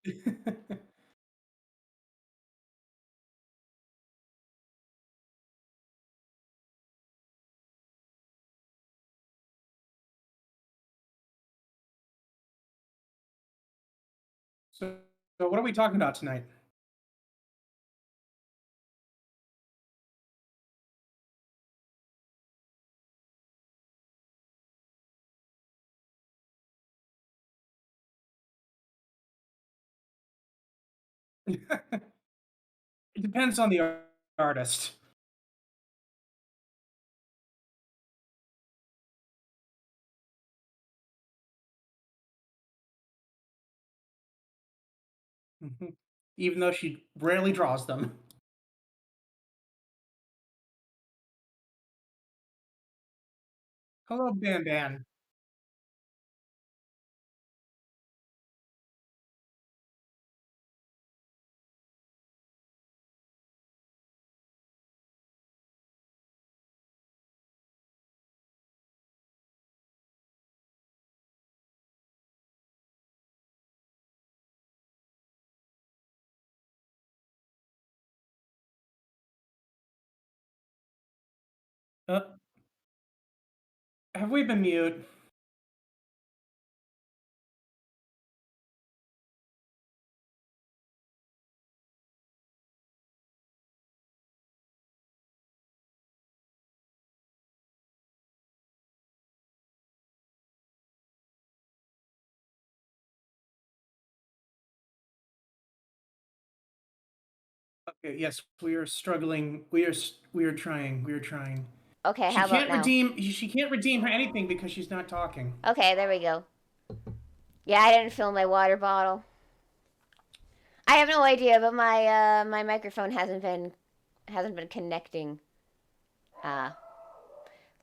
So, so what are we talking about tonight? It depends on the artist. Mhm. Even though she rarely draws them. Hello, Ban Ban. Uh, have we been mute? Okay, yes, we are struggling. We are trying. We are trying. Okay, She how about can't now? redeem. She can't redeem her anything because she's not talking. Okay, there we go. Yeah, I didn't fill my water bottle. I have no idea, but my microphone hasn't been connecting uh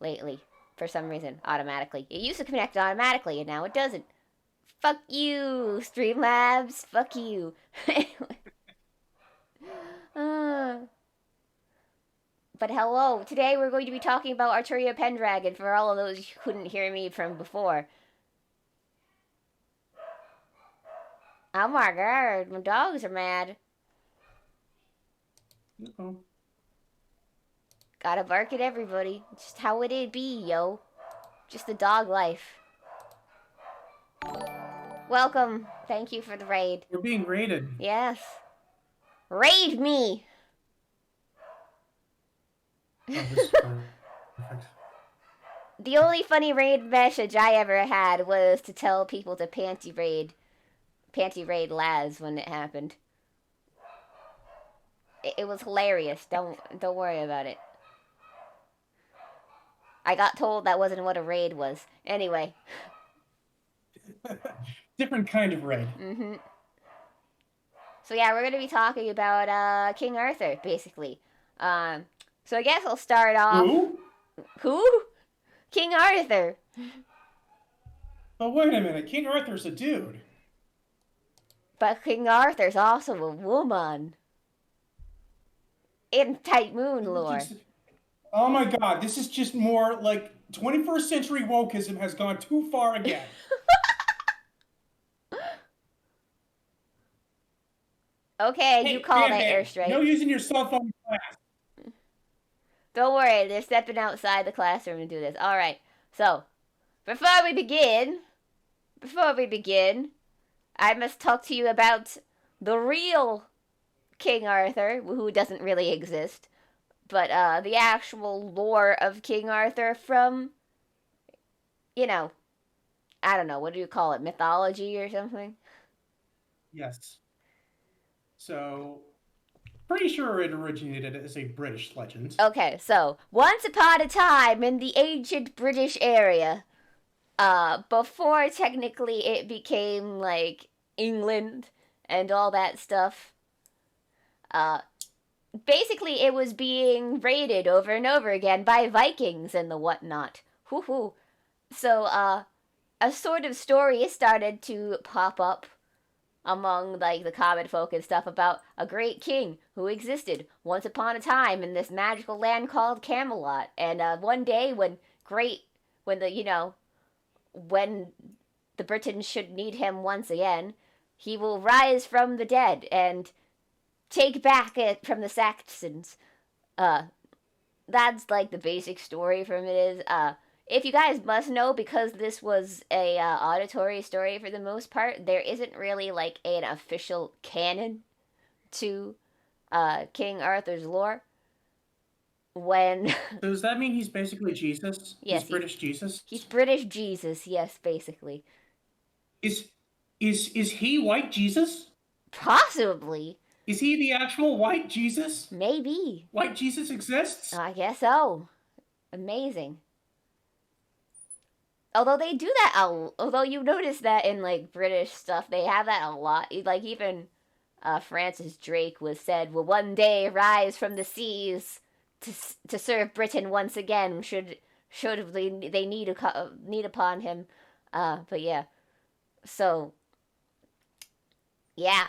lately for some reason automatically. It used to connect automatically and now it doesn't. Fuck you, Streamlabs. Fuck you. uh, but hello, today we're going to be talking about Arturia Pendragon for all of those who couldn't hear me from before. Oh my god, my dogs are mad. Oh, Gotta bark at everybody. Just how would it be, yo? Just the dog life. Welcome. Thank you for the raid. we're being raided. Yes. Raid me! Oh, this is perfect. The only funny raid message I ever had was to tell people to panty raid Laz when it happened. It was hilarious. Don't worry about it. I got told that wasn't what a raid was. Anyway. Different kind of raid. Mm-hmm. So yeah, we're gonna be talking about King Arthur, basically. Um, so I guess I'll start off. Who? Who? King Arthur. But wait a minute, King Arthur's a dude. But King Arthur's also a woman in Tight Moon lore. Oh my god, this is just more like 21st century wokeism has gone too far again. Okay, you Hey, called Bam it Bam, no airstrike. using your cell phone in class. Don't worry, they're stepping outside the classroom to do this. All right. So before we begin, before we begin, I must talk to you about the real King Arthur, who doesn't really exist, but the actual lore of King Arthur from, you know, I don't know, what do you call it, mythology or something? Yes. So, pretty sure it originated as a British legend. Okay, so once upon a time in the ancient British area, before technically it became like England and all that stuff, uh, basically it was being raided over and over again by Vikings and the whatnot. Hoo hoo. So, a sort of story started to pop up among like the common folk and stuff about a great king who existed once upon a time in this magical land called Camelot. And one day when the when the Britons should need him once again, he will rise from the dead and take back it from the Saxons. Uh, that's like the basic story from it is. If you guys must know, because this was a auditory story for the most part, there isn't really like an official canon to King Arthur's lore. When So does that mean he's basically Jesus? He's yes, British Jesus? he's British Jesus, yes, basically. Is is he white Jesus? Possibly, Is he the actual white Jesus? maybe. White Jesus exists? I guess so. Amazing. Although they do that, although you notice that in like British stuff, they have that a lot. Like even Francis Drake was said, "Will one day rise from the seas to serve Britain once again. Should they need upon him." But yeah, so yeah.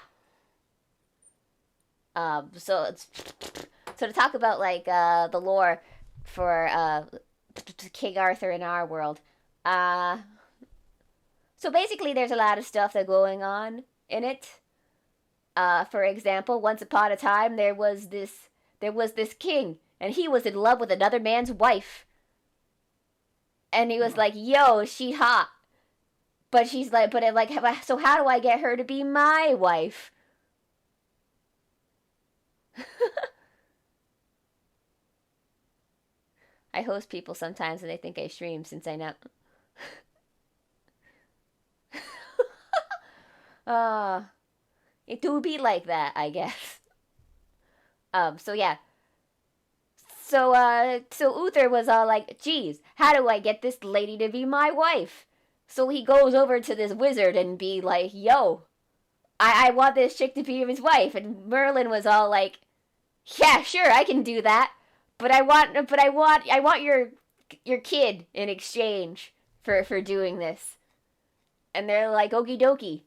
So it's so to talk about like the lore for King Arthur in our world. Uh, so basically, there's a lot of stuff that going on in it. For example, once upon a time, there was this king, and he was in love with another man's wife. And he was like, "Yo, she hot," but she's like, "But like, so how do I get her to be my wife?" I host people sometimes, and they think I stream since I know. uh, it do be like that, I guess. So yeah. So Uther was all like, geez, how do I get this lady to be my wife? So he goes over to this wizard and be like, yo, I want this chick to be his wife. And Merlin was all like, yeah, sure, I can do that. But I want your kid in exchange for doing this. And they're like, okie dokie.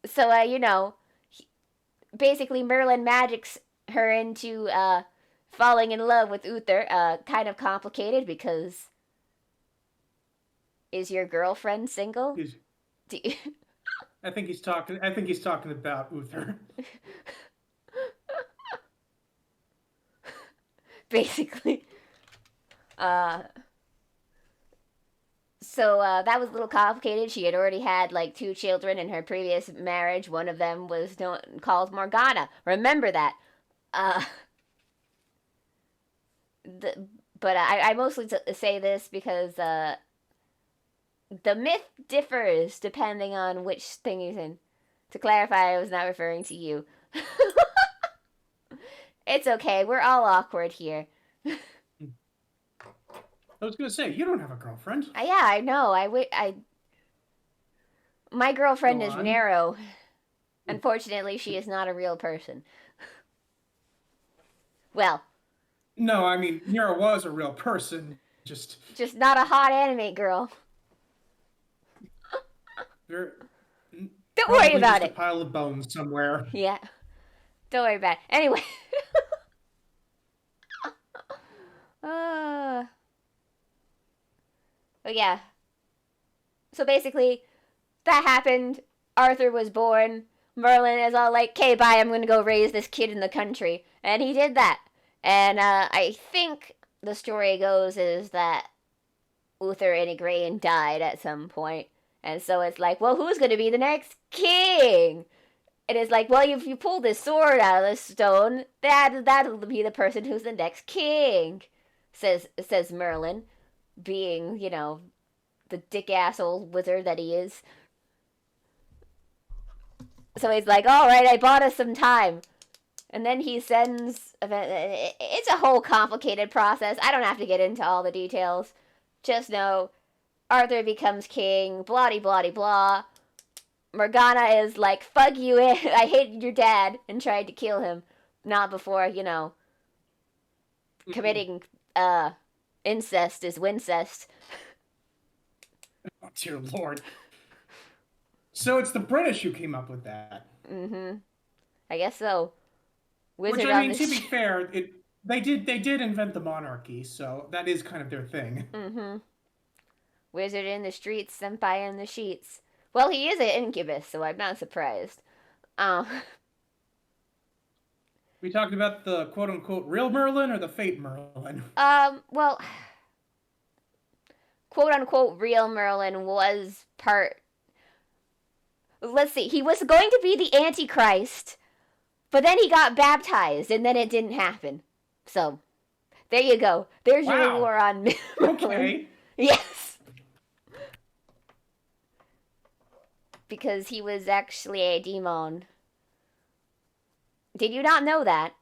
So, basically Merlin magics her into, falling in love with Uther. Kind of complicated because is your girlfriend single? I think he's talking. I think he's talking about Uther. Basically. Uh, that was a little complicated. She had already had like two children in her previous marriage. One of them was called Morgana. Remember that. Uh, but I mostly say this because the myth differs depending on which thing he's in. To clarify, I was not referring to you. It's okay. We're all awkward here. I was gonna say you don't have a girlfriend. Yeah, I know. My girlfriend is Nero. Unfortunately, she is not a real person. Well. No, I mean Nero was a real person. Just not a hot anime girl. Don't worry about it. A pile of bones somewhere. Yeah. Don't worry about it. Anyway. But yeah. So basically, that happened. Arthur was born. Merlin is all like, okay, bye, I'm gonna go raise this kid in the country. And he did that. And I think the story goes is that Uther and Grail died at some point. And so it's like, well, who's gonna be the next king? And it's like, well, if you pull this sword out of the stone, that'll be the person who's the next king, says Merlin, being, the dick-ass old wizard that he is. So he's like, all right, I bought us some time. And then he sends... It's a whole complicated process. I don't have to get into all the details. Just know, Arthur becomes king, blah-de-blah-de-blah. Morgana is like, fuck you, I hated your dad, and tried to kill him. Not before, committing incest is wincest. Oh, dear Lord. So it's the British who came up with that. Mm-hmm. I guess so. Which, I mean, to be fair, they did invent the monarchy, so that is kind of their thing. Mm-hmm. Wizard in the streets, senpai in the sheets. Well, he is an incubus, so I'm not surprised. Um, We talked about the quote unquote real Merlin or the fake Merlin. well, quote unquote real Merlin was part. Let's see, he was going to be the Antichrist, but then he got baptized, and then it didn't happen. So, there you go. There's your Wow. lore on Merlin. Okay. Yes. Because he was actually a demon. Did you not know that?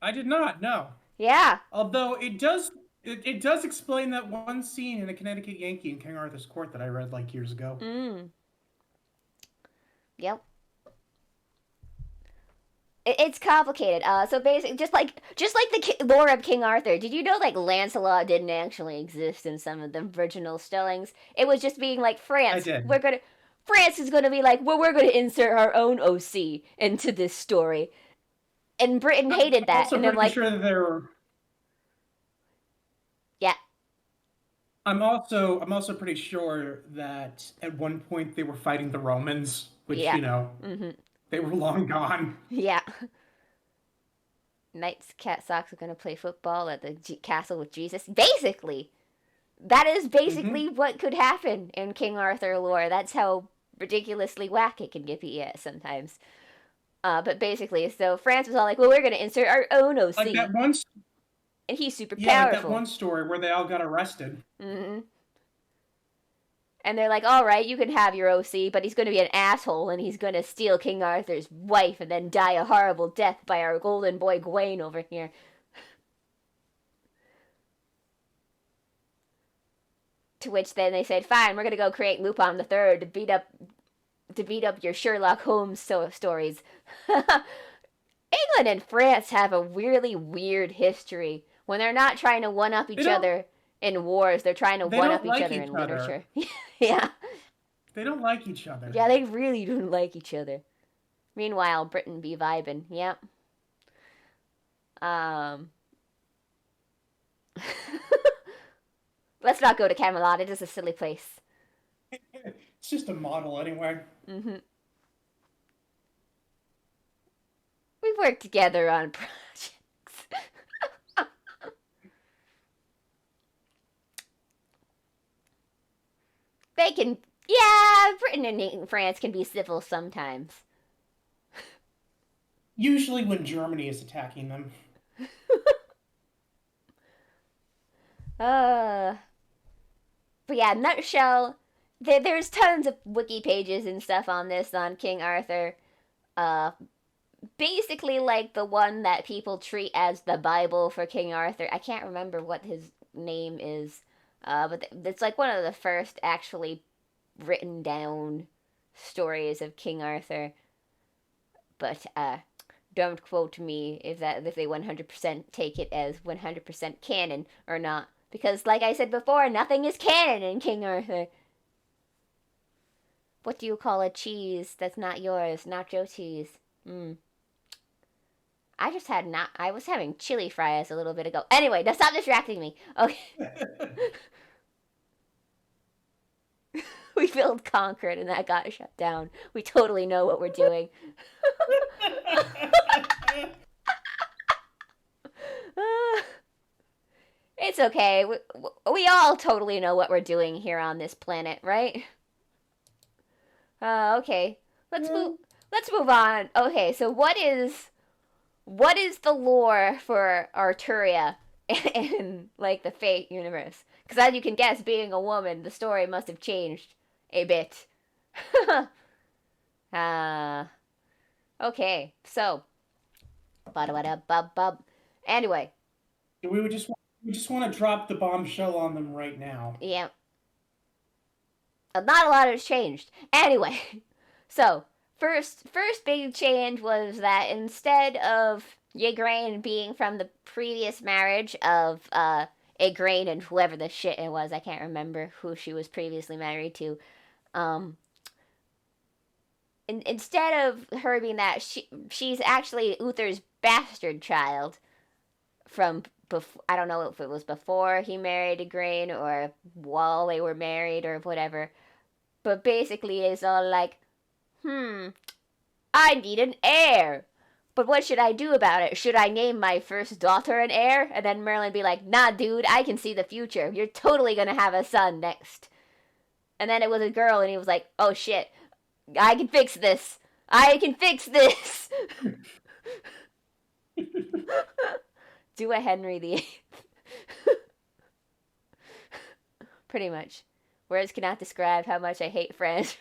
I did not, no. Yeah. Although it does explain that one scene in a Connecticut Yankee in King Arthur's Court that I read like years ago. Mm. Yep. It's complicated. So basically, just like the lore of King Arthur. Did you know like Lancelot didn't actually exist in some of the original stellings? It was just being like I France. did. France is gonna be like, well, we're gonna insert our own OC into this story, and Britain hated I'm that, also and I'm pretty like, sure that there were yeah, I'm also pretty sure that at one point they were fighting the Romans, which, yeah, mm-hmm, they were long gone. yeah. Knights, cat socks are gonna play football at the castle with Jesus. Basically, that is Hmm. basically what could happen in King Arthur lore. That's how ridiculously whack it can get sometimes. But basically, so France was all like, well, we're going to insert our own Like OC. that one, And he's super yeah, like that powerful. one story where they all got arrested. Mm-hmm. And they're like, all right, you can have your OC, but he's going to be an asshole and he's going to steal King Arthur's wife and then die a horrible death by our golden boy Gawain over here. To which then they said, fine, we're going to go create Lupin the Third to beat up your Sherlock Holmes stories. England and France have a really weird history. When they're not trying to one up They each don't other in wars, they're trying to they one up don't each like other each in other. literature. Yeah. They don't like each other. Yeah, they really don't like each other. Meanwhile, Britain be vibing. Yep. Um Let's not go to Camelot. It is a silly place. It's just a model anyway. Mhm. We've worked together on projects. They can, yeah, Britain and France can be civil sometimes. Usually when Germany is attacking them. Uh, but yeah, nutshell, there's tons of wiki pages and stuff on this on King Arthur. Uh, Basically like the one that people treat as the Bible for King Arthur. I can't remember what his name is, but it's like one of the first actually written down stories of King Arthur. But don't quote me if they 100% take it as 100% canon or not, because like I said before, nothing is canon in King Arthur. What do you call a cheese that's not yours? Nacho cheese. I just had not. I was having chili fries a little bit ago. Anyway, now stop distracting me. Okay, we filmed Concord and that got shut down. We totally know what we're doing. It's okay. We all totally know what we're doing here on this planet, right? Okay. Let's Yeah. move. Let's move on. Okay, so what is the lore for Arturia in like the Fate universe? Because as you can guess, being a woman, the story must have changed a bit. uh, okay, so bub. Anyway, We just want to drop the bombshell on them right now. yeah, not a lot has changed. Anyway, so first big change was that instead of Igraine being from the previous marriage of Igraine and whoever the shit it was, I can't remember who she was previously married to. Um, instead of her being that, she's actually Uther's bastard child from before. I don't know if it was before he married Igraine or while they were married or whatever. but basically is all like, I need an heir. But what should I do about it? Should I name my first daughter an heir? And then Merlin be like, nah, dude, I can see the future. You're totally gonna have a son next. And then it was a girl, and he was like, oh shit, I can fix this. I can fix this. Do a Henry VIII. Pretty much. Words cannot describe how much I hate France.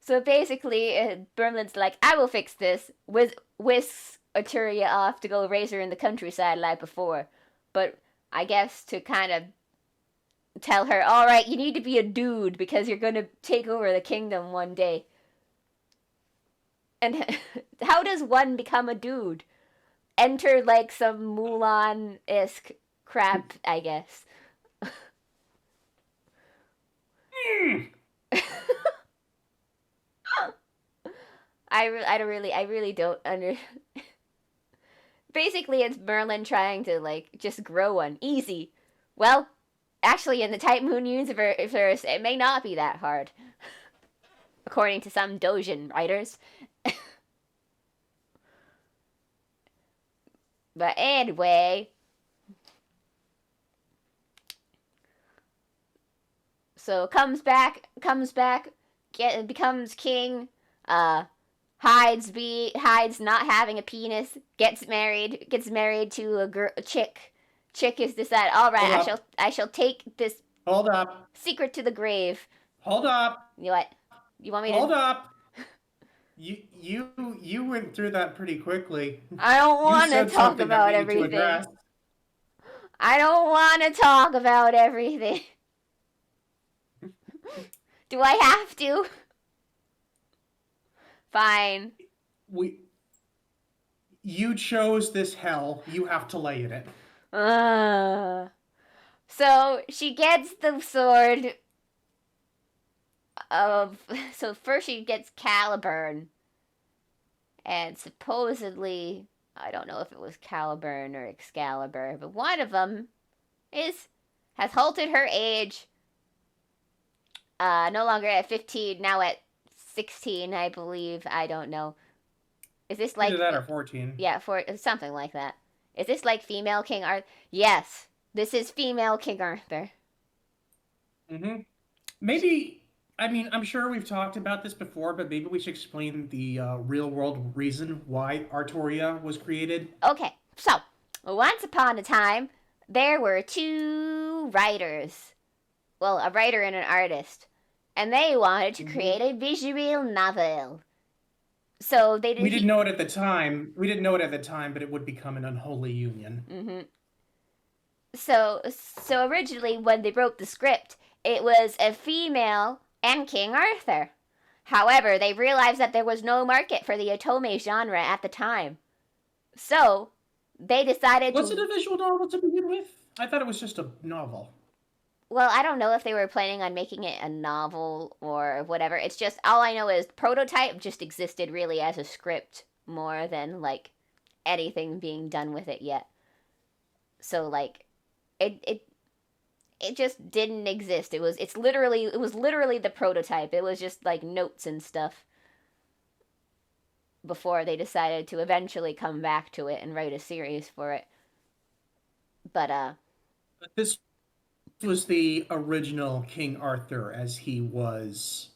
So basically, Merlin's like, I will fix this. Whisks Arturia off to go raise her in the countryside like before. But I guess to kind of tell her, alright, you need to be a dude because you're going to take over the kingdom one day. And how does one become a dude? Enter like some Mulan-esque crap, I guess. I really don't under. Basically, it's Merlin trying to like just grow one easy. Well, actually, in the Type Moon universe, it may not be that hard, according to some Dojin writers. But anyway, so comes back, becomes king. Hides not having a penis. Gets married to a chick. Chick is decided. All right, I shall take this. Hold up. Secret to the grave. Hold up. You what? You want me Hold to? Hold up. You went through that pretty quickly. I don't want to talk about everything. I don't want to talk about everything. Do I have to? Fine. You chose this hell. You have to lay in it. So she gets the sword of. So first she gets Caliburn. And supposedly, I don't know if it was Caliburn or Excalibur, but one of them has halted her age. No longer at 15, now at 16, I believe. I don't know. Is this like... Either that or 14. Yeah, something like that. Is this like female King Arthur? Yes, this is female King Arthur. Mm-hmm. Maybe, I mean, I'm sure we've talked about this before, but maybe we should explain the real-world reason why Artoria was created. Okay, so, once upon a time, there were two writers. Well, a writer and an artist. And they wanted to create a visual novel. So they didn't... We didn't know it at the time. But it would become an unholy union. Mm-hmm. So originally, when they wrote the script, it was a female and King Arthur. However, they realized that there was no market for the otome genre at the time. So, they decided Was it a visual novel to begin with? I thought it was just a novel. Well, I don't know if they were planning on making it a novel or whatever. It's just, all I know is prototype just existed really as a script more than, like, anything being done with it yet. So, like, it just didn't exist. It was literally the prototype. It was just, like, notes and stuff before they decided to eventually come back to it and write a series for it. But this was the original King Arthur as he was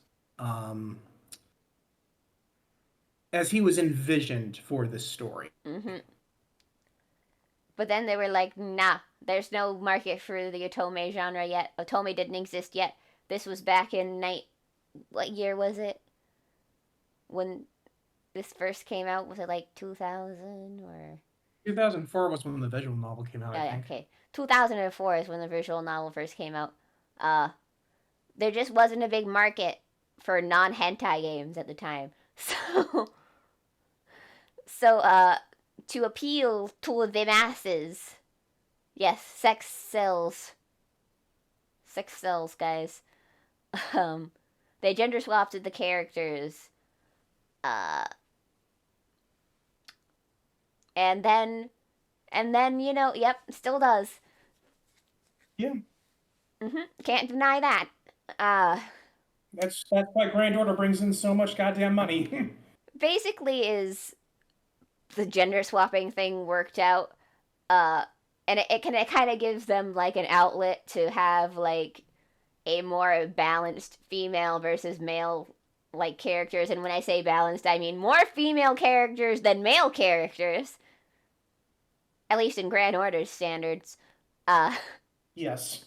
envisioned for this story. Mm-hmm. But then they were like, nah, there's no market for the otome genre yet. Otome didn't exist yet. This was back in what year was it? When this first came out? Was it like 2000 or? 2004 was when the visual novel came out, I think. Okay. 2004 is when the visual novel first came out. There just wasn't a big market for non-hentai games at the time. So to appeal to the masses, yes, sex sells. Sex sells, guys. They gender swapped the characters. And then, yep, still does. Yeah. Can't deny that. Uh, That's why Grand Order brings in so much goddamn money. Basically, is the gender swapping thing worked out? Uh, and it kind of gives them like an outlet to have like a more balanced female versus male like characters. And when I say balanced, I mean more female characters than male characters, at least in Grand Order's standards. Uh, Yes.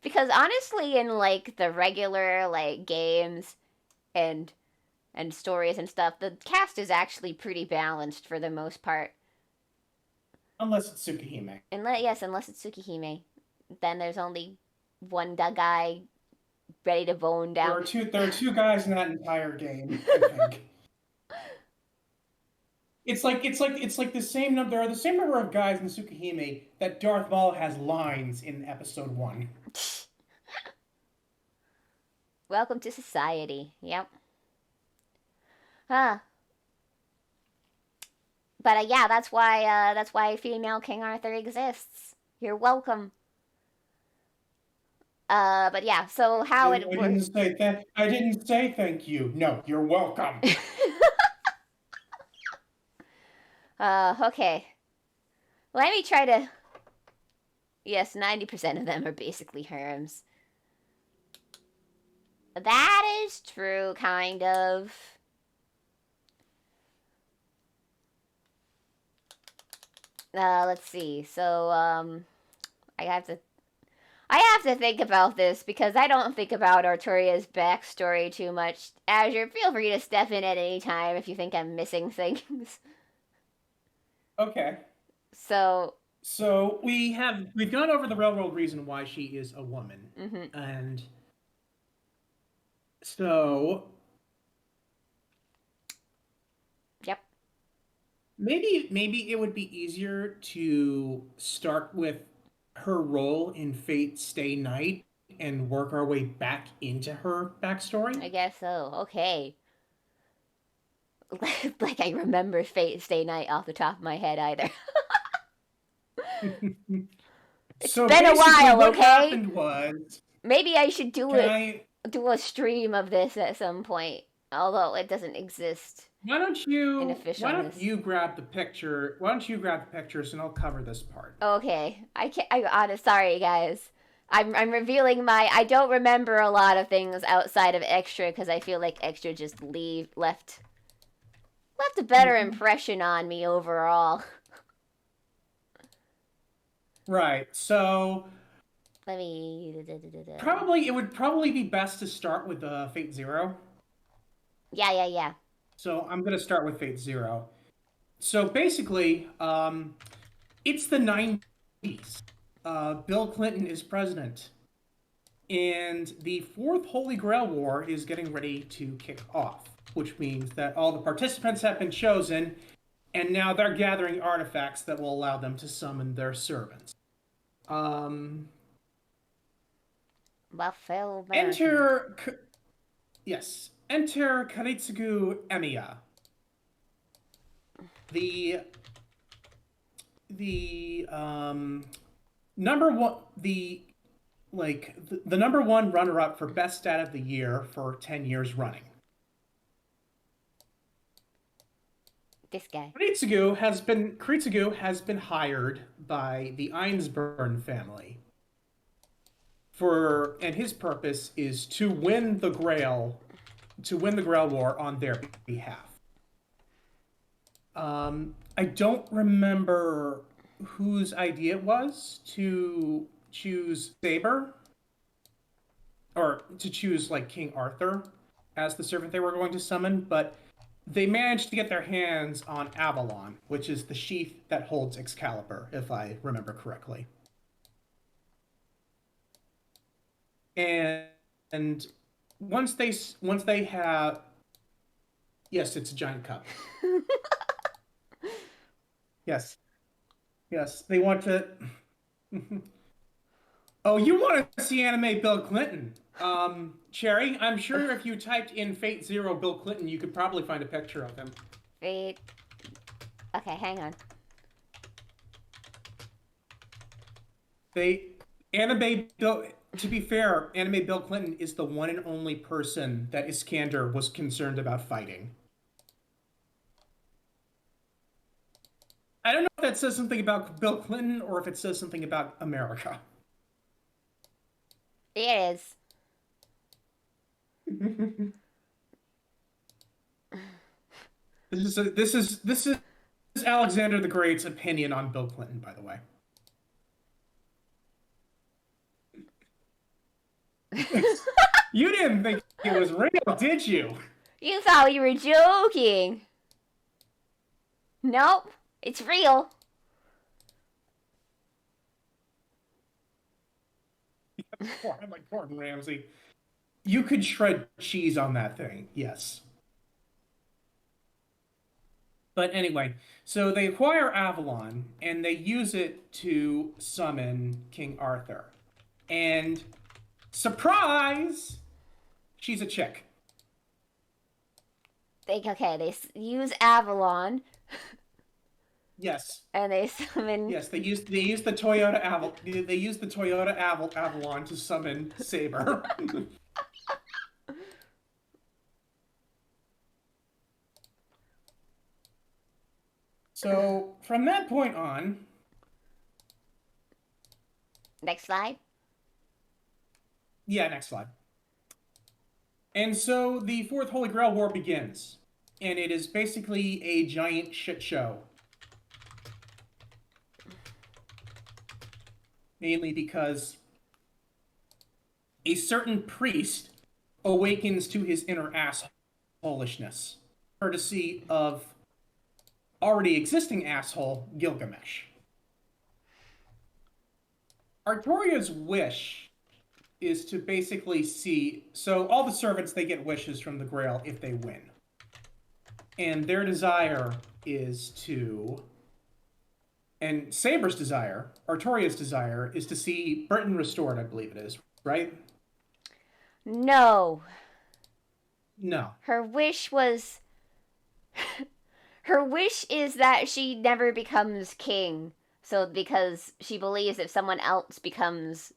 because honestly, in like the regular like games and stories and stuff, the cast is actually pretty balanced for the most part. Unless it's Tsukihime. Unless it's Tsukihime, then there's only one guy ready to bone down. There are two guys in that entire game, I think. It's like the same number. There are the same number of guys in Tsukihime that Darth Maul has lines in Episode 1. Welcome to society. Yep. Huh. But yeah, that's why female King Arthur exists. You're welcome. But yeah, so how it works. I didn't say thank you. No, you're welcome. Okay. Let me try to. Yes, 90% of them are basically harems. That is true, kind of. Let's see. So, I have to think about this because I don't think about Arturia's backstory too much. Azure, feel free to step in at any time if you think I'm missing things. Okay. So we've gone over the real world reason why she is a woman. Mm-hmm. And so Yep. Maybe it would be easier to start with her role in Fate Stay Night and work our way back into her backstory. I guess so. Okay. Like I remember Fate Stay Night off the top of my head either. It's So been a while, what okay? happened was, Maybe I should do can do a stream of this at some point, although it doesn't exist why don't in why don't officialness. you grab the picture? Why don't you grab the pictures and I'll cover this part. Okay, I can't. Sorry, guys. I'm revealing my. I don't remember a lot of things outside of extra because I feel like extra just left a better impression on me overall. Right. So Let me. it would probably be best to start with Fate Zero. Yeah. So I'm gonna start with Fate Zero. So basically, it's the 90s. Bill Clinton is president, and the Fourth Holy Grail War is getting ready to kick off, which means that all the participants have been chosen, and now they're gathering artifacts that will allow them to summon their servants. Buffalo Enter, yes, enter Karitsugu Emiya, the number one, the number one runner-up for best stat of the year for 10 years running. This guy. Karitsugu has been hired by the Einsburn family and his purpose is to win the Grail War on their behalf. I don't remember whose idea it was to choose Saber, or to choose like King Arthur as the servant they were going to summon, but they managed to get their hands on Avalon, which is the sheath that holds Excalibur, if I remember correctly. And once they have, yes, it's a giant cup. Yes, they want to. Oh, you want to see anime Bill Clinton? Cherry, I'm sure if you typed in Fate Zero Bill Clinton, you could probably find a picture of him. Fate. Okay, hang on. Anime Bill, to be fair, Anime Bill Clinton is the one and only person that Iskander was concerned about fighting. I don't know if that says something about Bill Clinton or if it says something about America. It is. This is Alexander the Great's opinion on Bill Clinton, by the way. You didn't think it was real, did you? You thought we were joking. Nope, it's real. I'm like Gordon Ramsay. You could shred cheese on that thing, yes. But anyway, so they acquire Avalon and they use it to summon King Arthur. And surprise, she's a chick. They use Avalon Yes. and they summon. Yes, they use the Toyota Avalon to summon Saber. So from that point on, Next slide. yeah, next slide. And so the Fourth Holy Grail War begins, and it is basically a giant shit show. Mainly because a certain priest awakens to his inner assholishness, courtesy of already existing asshole Gilgamesh. Artoria's wish is to basically see, so all the servants, they get wishes from the Grail if they win. And their desire is to, and Saber's desire, Artoria's desire, is to see Britain restored, I believe it is, right? No. No. Her wish was. Her wish is that she never becomes king. So, because she believes if someone else becomes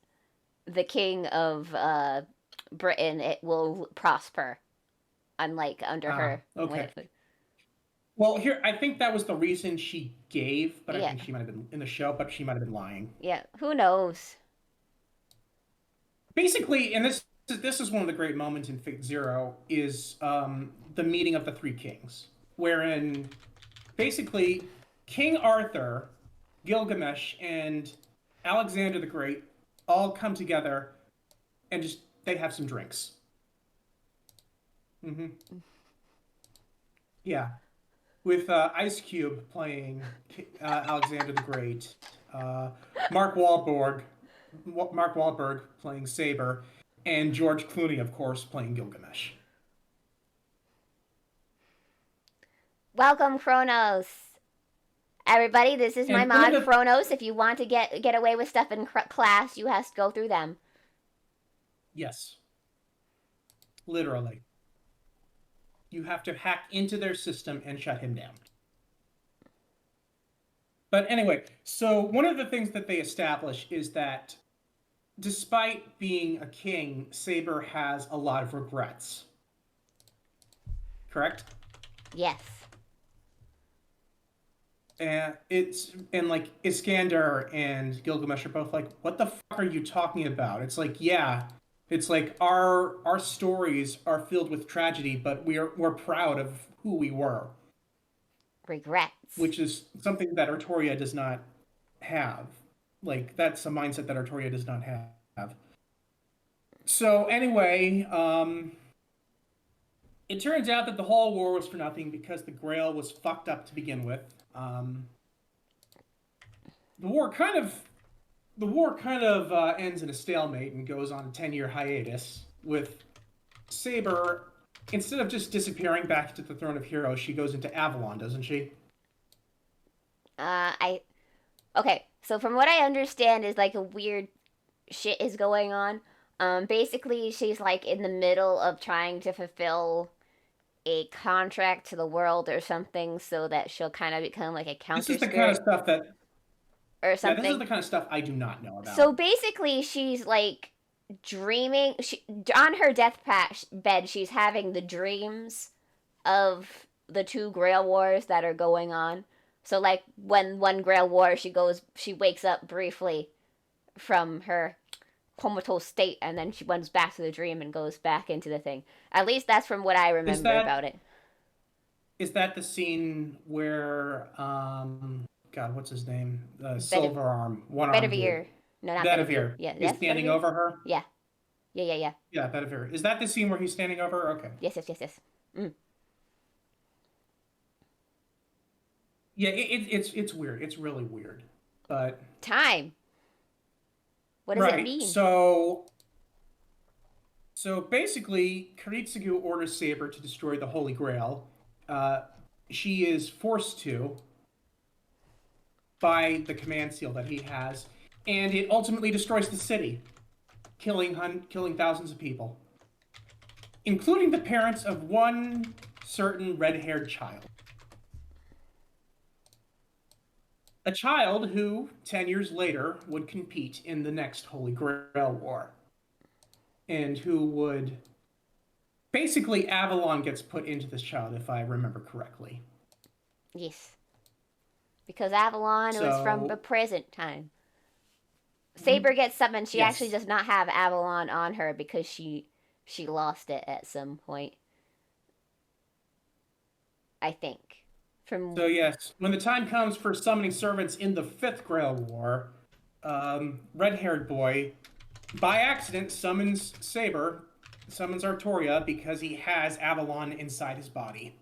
the king of Britain, it will prosper. Unlike under her. Okay. Well, here, I think that was the reason she gave, but I Yeah. think she might have been in the show, but she might have been lying. Yeah, who knows? Basically, and this is one of the great moments in Fate Zero, is the meeting of the three kings, wherein basically King Arthur, Gilgamesh, and Alexander the Great all come together and just they have some drinks. Mm-hmm. Yeah, with Ice Cube playing Alexander the Great, uh, Mark Wahlberg, Mark Wahlberg playing Saber, and George Clooney, of course, playing Gilgamesh. Welcome, Kronos. Everybody, this is my And mod, Kronos. If you want to get away with stuff in class, you have to go through them. Yes, literally. You have to hack into their system and shut him down. But anyway, so one of the things that they establish is that despite being a king, Saber has a lot of regrets. Correct? Yes. And like Iskander and Gilgamesh are both like, what the fuck are you talking about? It's like, yeah, it's like our stories are filled with tragedy, but we're proud of who we were. Regrets. Which is something that Artoria does not have. Like that's a mindset that Artoria does not have. So anyway, it turns out that the whole war was for nothing because the Grail was fucked up to begin with. The war kind of ends in a stalemate and goes on a 10-year hiatus with Saber. Instead of just disappearing back to the Throne of Heroes, she goes into Avalon, doesn't she? Okay, so from what I understand is like a weird shit is going on. Basically she's like in the middle of trying to fulfill a contract to the world or something so that she'll kind of become like a counter This is the spirit. kind of stuff that or Yeah, this is something. the kind of stuff I do not know So about. basically, she's like dreaming. On her bed, she's having the dreams of the two Grail Wars that are going on. So like when one Grail War, she wakes up briefly from her comatose state, and then she runs back to the dream and goes back into the thing. At least that's from what I Is remember that about it. is that the scene where God, what's his name? Bed Silver Arm, one arm dude. Bedivere. No, not Bedivere. Bedivere. Yeah, He's yes, standing Bedivere. over her. Yeah, yeah. Yeah, Bedivere. Is that the scene where he's standing over her? Okay. Yes. Mm. Yeah, it's weird. It's really weird. But Time. What does it right. mean? So basically, Karitsugu orders Saber to destroy the Holy Grail. Uh, she is forced to by the command seal that he has, and it ultimately destroys the city, killing thousands of people, including the parents of one certain red-haired child. A child who, 10 years later, would compete in the next Holy Grail War, and who would basically Avalon gets put into this child, if I remember correctly. Yes, because Avalon was from the So, present time. Saber gets summoned. She actually yes. does not have Avalon on her because she lost it at some point. I think. So, From yes, when the time comes for summoning servants in the Fifth Grail War, red-haired boy, by accident, summons Artoria because he has Avalon inside his body.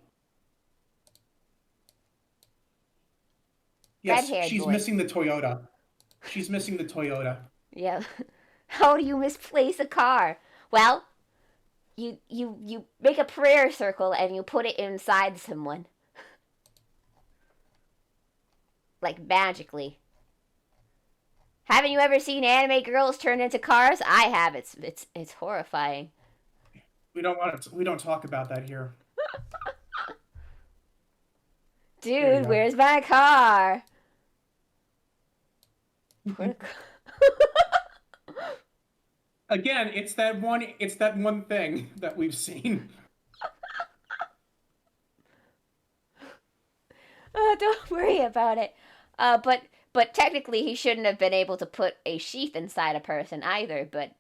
Yes, red-haired she's boy. missing the Toyota. She's missing the Toyota. Yeah. How do you misplace a car? Well, you make a prayer circle and you put it inside someone, like magically. Haven't you ever seen anime girls turn into cars? I have. It's horrifying. We don't talk about that here. There you Dude, go. where's my car? Put a car. Again, it's that one thing that we've seen. Don't worry about it. But technically he shouldn't have been able to put a sheath inside a person either. But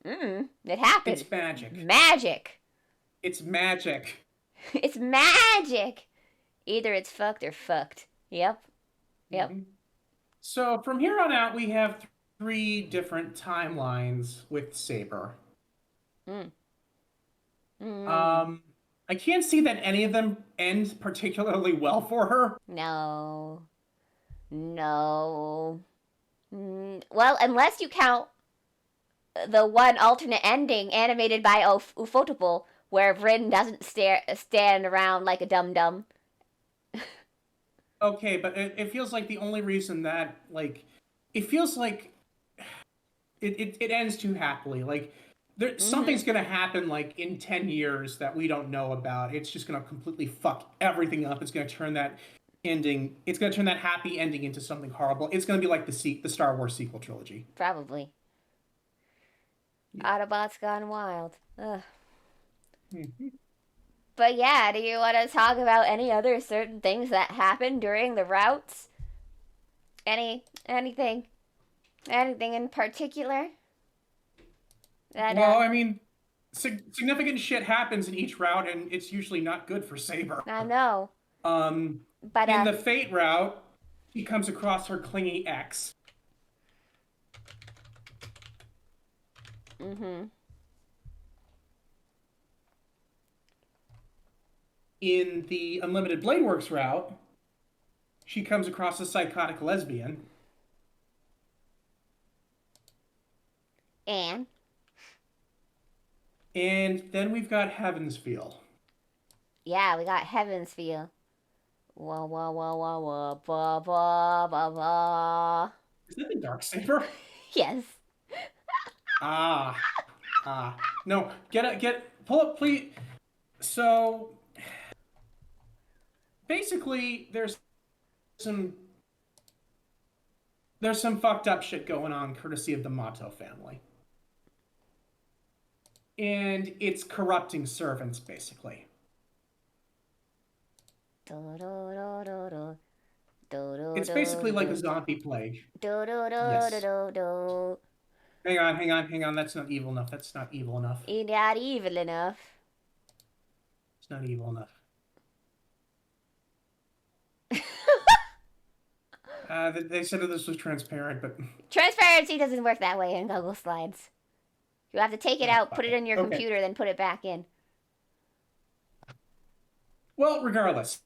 it happened. It's magic. Magic. It's magic. It's magic. Either it's fucked or fucked. Yep. Yep. Mm-hmm. So from here on out, we have three different timelines with Saber. Mm. Mm. Um, I can't see that any of them end particularly well for her. No. No. Well, unless you count the one alternate ending animated by Ufotable, where Vryn doesn't stand around like a dum dum. Okay, but it feels like the only reason that it feels like it ends too happily. Like Mm-hmm. something's gonna happen like in 10 years that we don't know about. It's just gonna completely fuck everything up. It's gonna turn that happy ending into something horrible. It's gonna be like the Star Wars sequel trilogy. Probably. Yeah. Autobots gone wild. Ugh. Mhm. But yeah, do you want to talk about any other certain things that happened during the routes? Anything? Anything in particular? That Well, I mean, significant shit happens in each route, and it's usually not good for Saber. I know. Um, But in the Fate route, she comes across her clingy ex. mhm. In the Unlimited Blade Works route, she comes across a psychotic lesbian. And And then we've got Heavensfeel. yeah, we got Heaven's Feel. Wah wah wah wah wah ba ba ba ba. Is that the Dark Saber? Yes. Ah, no, pull up, please. So basically, there's some there's some fucked up shit going on courtesy of the Mato family. And it's corrupting servants, basically. Do, do, do, do, do. Do, do, It's do, basically like a do. zombie plague. Do, do, do, do, Yes. do, do. Hang on. That's not evil enough. That's not evil enough. You're not evil enough. It's not evil enough. They said that this was transparent, but Transparency doesn't work that way in Google Slides. You have to take it out, put fuck it it. in your Okay. computer, then put it back in. Well, regardless,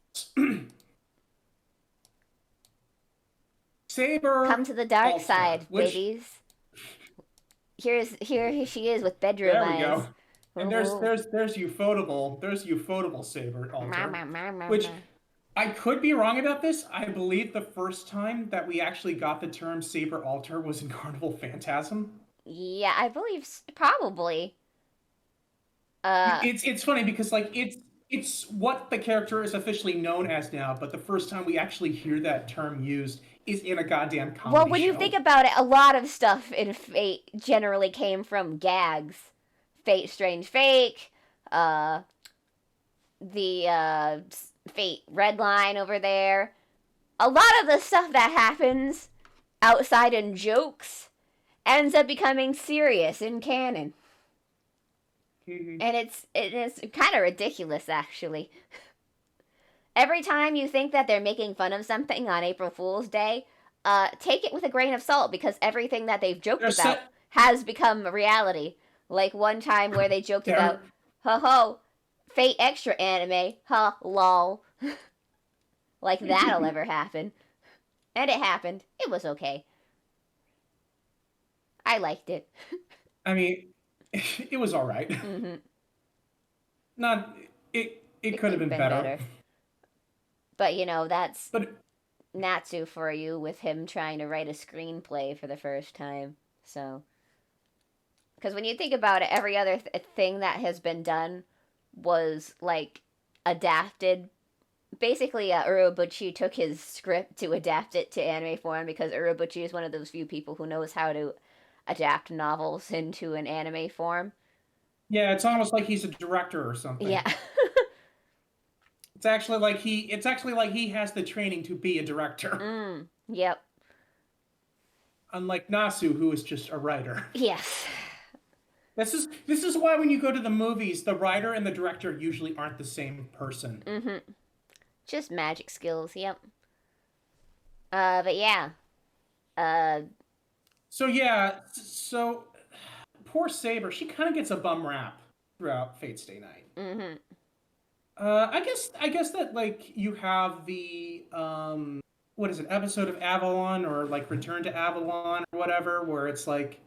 Saber Come to the dark All-Star, side, which babies. Here she is with bedroom there we eyes. go. And there's Ufotable Saber Altar, which I could be wrong about this. I believe the first time that we actually got the term Saber Altar was in Carnival Phantasm. Yeah, I believe probably. It's funny because like it's what the character is officially known as now, but the first time we actually hear that term used is in a goddamn comedy Well, when you show. think about it, a lot of stuff in Fate generally came from gags. Fate Strange Fake, the Fate Red Line over there. A lot of the stuff that happens outside in jokes ends up becoming serious in canon. And it's kind of ridiculous, actually. Every time you think that they're making fun of something on April Fool's Day, take it with a grain of salt because everything that they've joked about has become a reality. Like one time where they joked about, ho ho, Fate Extra anime, ha, lol. Like that'll ever happen. And it happened. It was okay. I liked it. I mean, it was all right. Mm-hmm. Not it could have been better. But you know, that's But Natsu for you with him trying to write a screenplay for the first time. So, because when you think about it, every other thing that has been done was like adapted. Basically, Urobuchi took his script to adapt it to anime form because Urobuchi is one of those few people who knows how to adapt novels into an anime form. yeah, it's almost like he's a director or something. Yeah. It's actually like he has the training to be a director. Yep. Unlike Nasu, who is just a writer. Yes. This is why when you go to the movies, the writer and the director usually aren't the same person. Mm-hmm. Just magic skills, yep. But yeah. So poor Saber, she kind of gets a bum rap throughout Fate's Day Night. Mm-hmm. I guess that like you have the what is it, episode of Avalon or like Return to Avalon or whatever, where it's like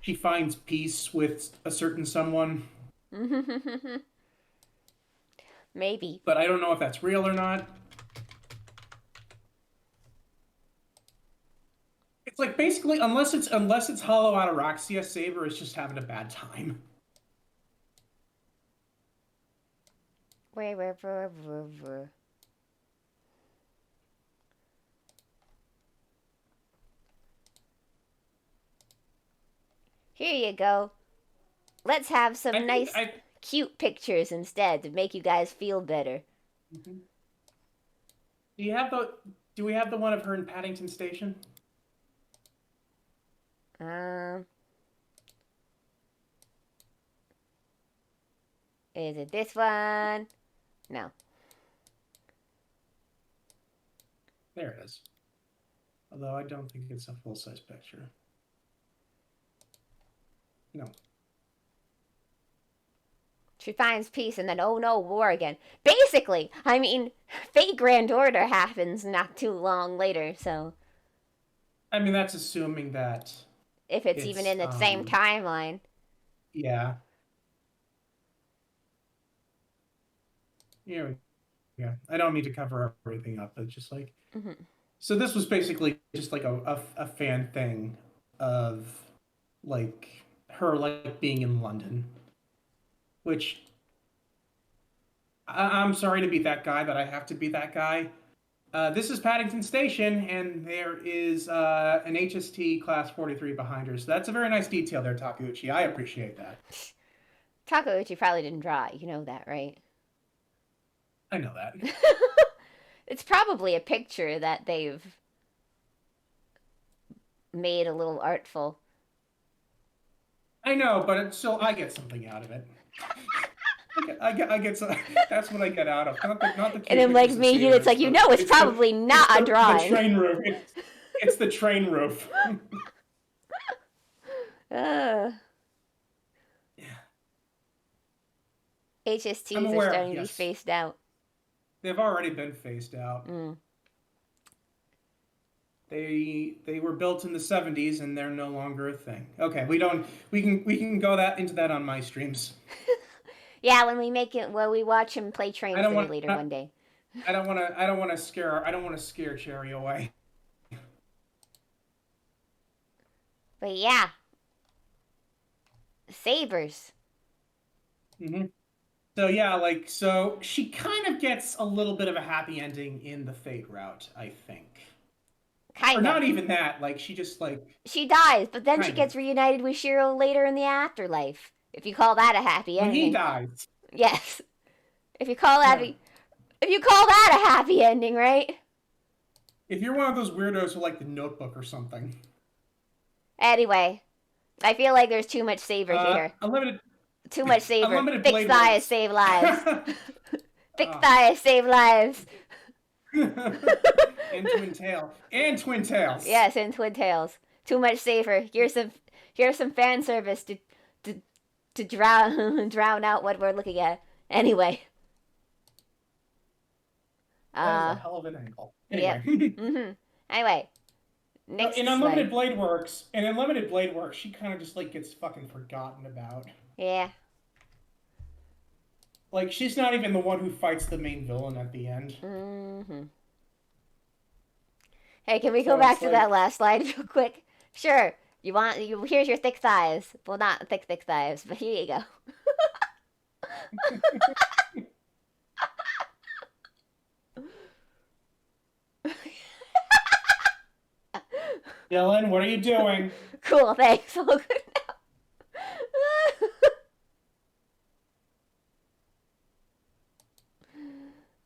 she finds peace with a certain someone. Maybe. But I don't know if that's real or not. It's like basically unless it's Hollow Ataraxia, Saber is just having a bad time. Here you go. Let's have some nice, cute pictures instead to make you guys feel better. Mm-hmm. Do we have the one of her in Paddington Station? Is it this one? No. There it is. Although I don't think it's a full-size picture. No. She finds peace and then, oh no, war again. Basically, I mean, Fate Grand Order happens not too long later, so. I mean, that's assuming that. If it's even in the same timeline. Yeah. Yeah. I don't mean to cover everything up, but just like. Mm-hmm. So this was basically just like a fan thing of like her like being in London. Which I'm sorry to be that guy, but I have to be that guy. This is Paddington Station, and there is an HST Class 43 behind her. So that's a very nice detail there, Takeuchi. I appreciate that. Takeuchi probably didn't draw it. You know that, right? I know that. It's probably a picture that they've made a little artful. I know, but it's still, I get something out of it. I get some, that's what I get out of. Not the And cute then, like pictures of me, Saber. it's like, it's probably not a the drawing. train roof. It's the train roof. uh, Yeah. I'm HSTs are aware. starting to be Yes, spaced out. they've already been phased out. Mm. They were built in the 70s and they're no longer a thing. Okay, we can go that into that on my streams. Yeah, when we watch him play I Train don't want Simulator one day. I don't want to scare Cherry away. But yeah, sabers. Hmm. So yeah, so she kind of gets a little bit of a happy ending in the Fate route, I think. Or Kind of. not even that, like she just She dies, but then she kind of. gets reunited with Shiro later in the afterlife. If you call that a happy When he ending. dies. Yes. If you call that Yeah. if you call that a happy ending, right? If you're one of those weirdos who like the Notebook or something. Anyway, I feel like there's too much saber here. Unlimited Too much saber. Unlimited Thick Blade thighs Works. save lives. Thick thighs save lives. And Twin Tail. And Twin Tails. Yes, and Twin Tails. Too much saber. Here's some fan service to to drown out what we're looking at. Anyway. That is a hell of an angle. Yeah. Anyway. Anyway. Next In slide. Unlimited Blade Works, she kind of just like gets fucking forgotten about. Yeah. Like she's not even the one who fights the main villain at the end. Mm-hmm. Hey, can we So go back it's to like- that last slide real quick? Sure. Here's your thick thighs. Well, not thick thighs, but here you go. Dylan, what are you doing? Cool, thanks. All good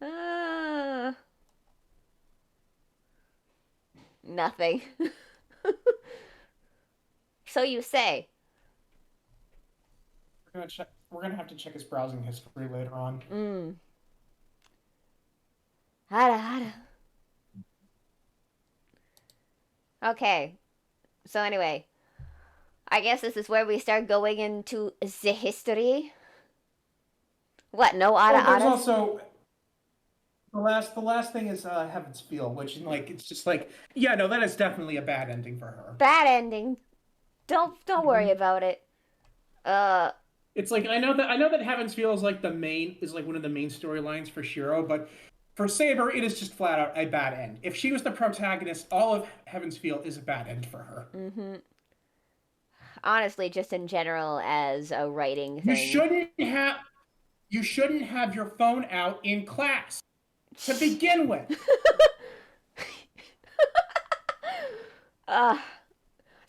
now. Nothing. So you say. We're gonna have to check his browsing history later on. Mm. Hada hada. Okay. So anyway, I guess this is where we start going into the history. What? No ada Well, there's ada? also the last thing is Heaven's Feel, which it's just like yeah, no, that is definitely a bad ending for her. Bad ending. Don't worry about it. It's like I know that Heaven's Feel is like one of the main storylines for Shiro, but for Saber, it is just flat out a bad end. If she was the protagonist, all of Heaven's Feel is a bad end for her. Mm-hmm. Honestly, just in general as a writing thing. You shouldn't have your phone out in class to begin with.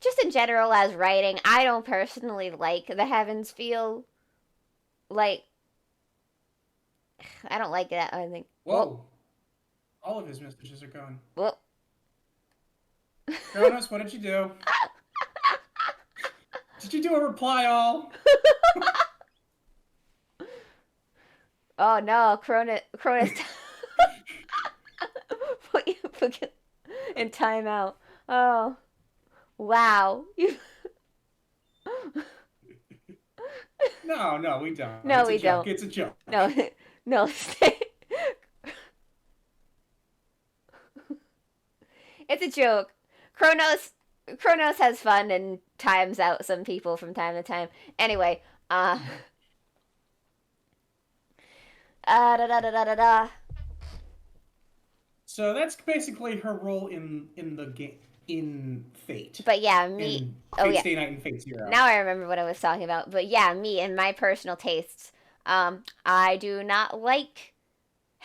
Just in general as writing, I don't personally like the Heavens Feel. Like, I don't like that. I think. Whoa. All of his messages are gone. Well. Kronos, what did you do? Did you do a reply all? Oh no, Cronus put you in timeout. Oh. Wow. No, we don't. No, it's we don't. It's a joke. No, stay. It's a joke. Kronos has fun and times out some people from time to time. Anyway, da da da da da da. So that's basically her role in the game in Fate. But yeah, Fate Stay Night and Fate Zero. Now I remember what I was talking about. But yeah, me and my personal tastes. I do not like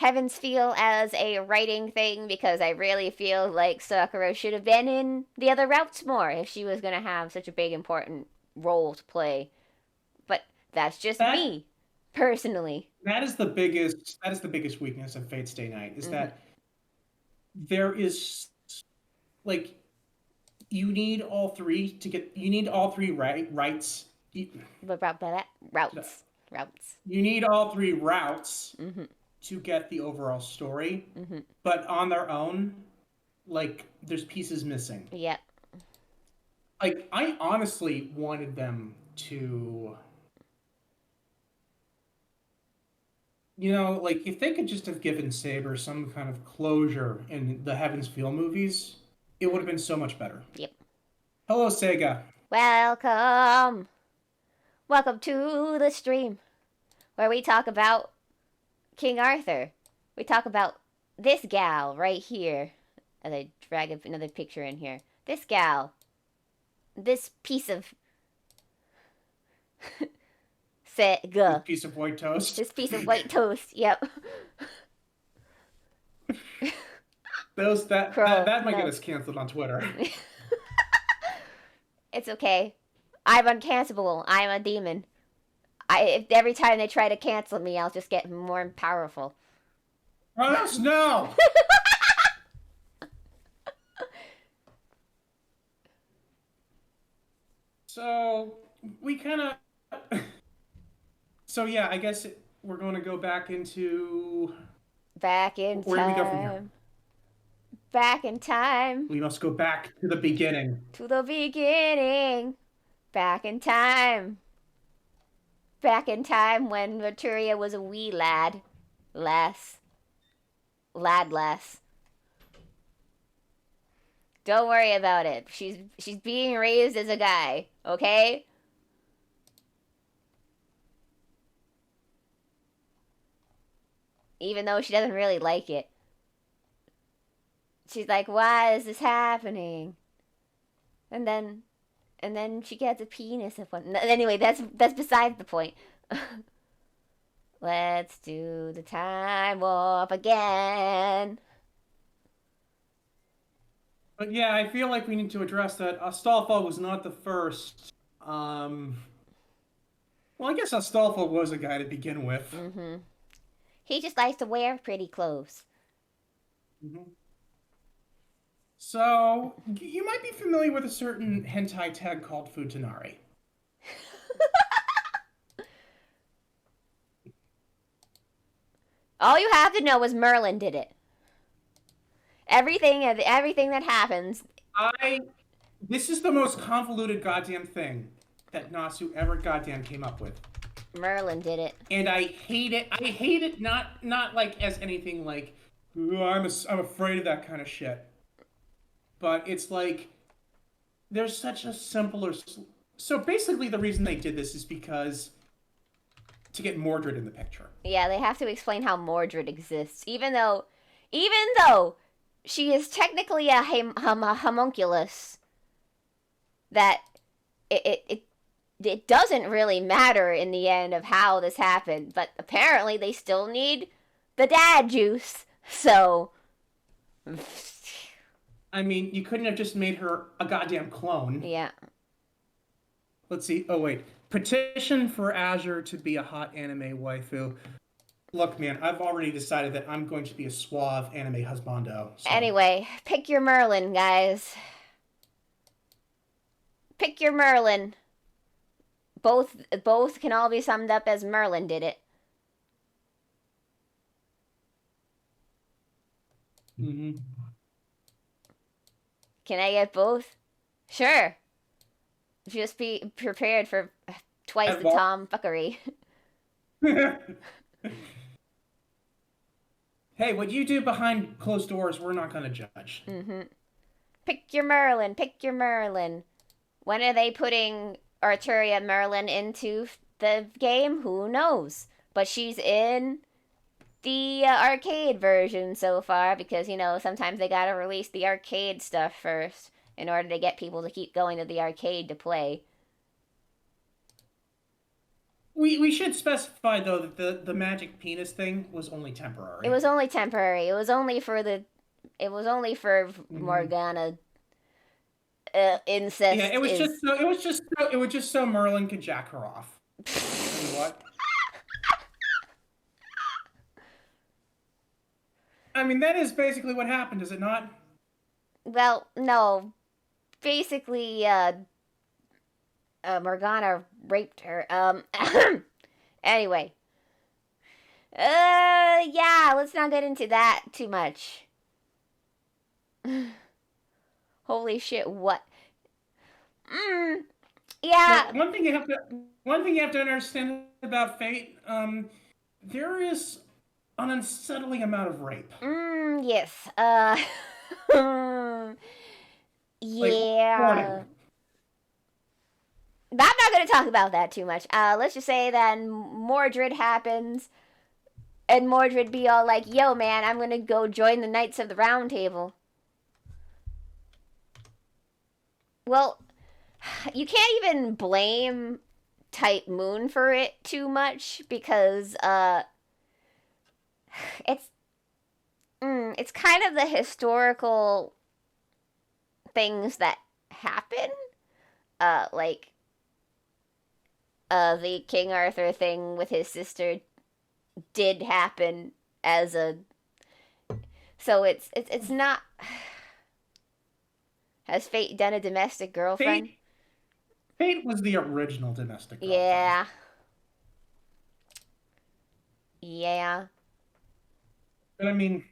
Heavens feel as a writing thing because I really feel like Sakura should have been in the other routes more if she was going to have such a big important role to play. But that's just That me, personally. that is the biggest weakness of Fate Stay Night is Mm-hmm. that there is like you need all three rights. But routes. Routes. You need all three routes Mm-hmm. to get the overall story, Mm-hmm. but on their own, like there's pieces missing. Yeah. Like I honestly wanted them to, like if they could just have given Saber some kind of closure in the Heaven's Feel movies, it would have been so much better. Yep. Hello, Sega. Welcome. Welcome to the stream where we talk about King Arthur. We talk about this gal right here. As I drag another picture in here. This gal. This piece of This Sega. piece of white toast. This piece of white toast. Yep. Those that Crow. that, that might get No. us canceled on Twitter. It's okay. I'm uncancelable. I'm a demon. If every time they try to cancel me, I'll just get more powerful. Promise no. So we kind of. So yeah, I guess we're going to go back into. Back in Where do we go from here? time. Back in time. We must go back to the beginning. To the beginning. Back in time. Back in time when Arturia was a wee lad. Lass. Lad. Don't worry about it. She's being raised as a guy, okay? Even though she doesn't really like it. She's like, why is this happening? And then she gets a penis of one. Anyway, that's besides the point. Let's do the time warp again. But yeah, I feel like we need to address that Astolfo was not the first. Well, I guess Astolfo was a guy to begin with. Mm-hmm. He just likes to wear pretty clothes. Mm-hmm. So, you might be familiar with a certain hentai tag called Futanari. All you have to know is Merlin did it. Everything that happens. This is the most convoluted goddamn thing that Nasu ever goddamn came up with. Merlin did it. And I hate it. I hate it not like as anything like, "Ooh, I'm afraid of that kind of shit." But it's like there's such a simpler. So basically, the reason they did this is because to get Mordred in the picture. Yeah, they have to explain how Mordred exists, even though she is technically a homunculus. That it doesn't really matter in the end of how this happened, but apparently they still need the dad juice. So, I mean, you couldn't have just made her a goddamn clone. yeah. Let's see. Oh wait, petition for Azure to be a hot anime waifu. Look, man, I've already decided that I'm going to be a suave anime husbando. So. Anyway, pick your Merlin, guys. Pick your Merlin. Both can all be summed up as Merlin did it. Mm-hmm. Can I get both? Sure. Just be prepared for twice the tomfuckery. Hey, what you do behind closed doors, we're not going to judge. Mm-hmm. Pick your Merlin. Pick your Merlin. When are they putting Arturia Merlin into the game? Who knows? But she's in the arcade version so far because, sometimes they gotta release the arcade stuff first in order to get people to keep going to the arcade to play. we should specify though that the magic penis thing was only It temporary. was only temporary. It was only for Hmm. Morgana. Yeah, Incest is. it was just so Merlin could jack her off. I mean, what? I mean, that is basically what happened, is it not? Well, no. Basically, Morgana raped her. Anyway. Yeah, let's not get into that too much. Holy shit, what? Mm, Look, yeah. one thing you have to understand about Fate, there is an unsettling amount of rape. Yes. Like, Yeah. warning. But I'm not going to talk about that too much. Let's just say that Mordred happens, and Mordred be all like, yo, man, I'm going to go join the Knights of the Round Table. Well, you can't even blame Type Moon for it too much because it's it's kind of the historical things that happen. Like the King Arthur thing with his sister did happen as a so it's not. Has Fate done a domestic girlfriend? Fate Fate was the original domestic girlfriend. Yeah. Yeah. But I mean,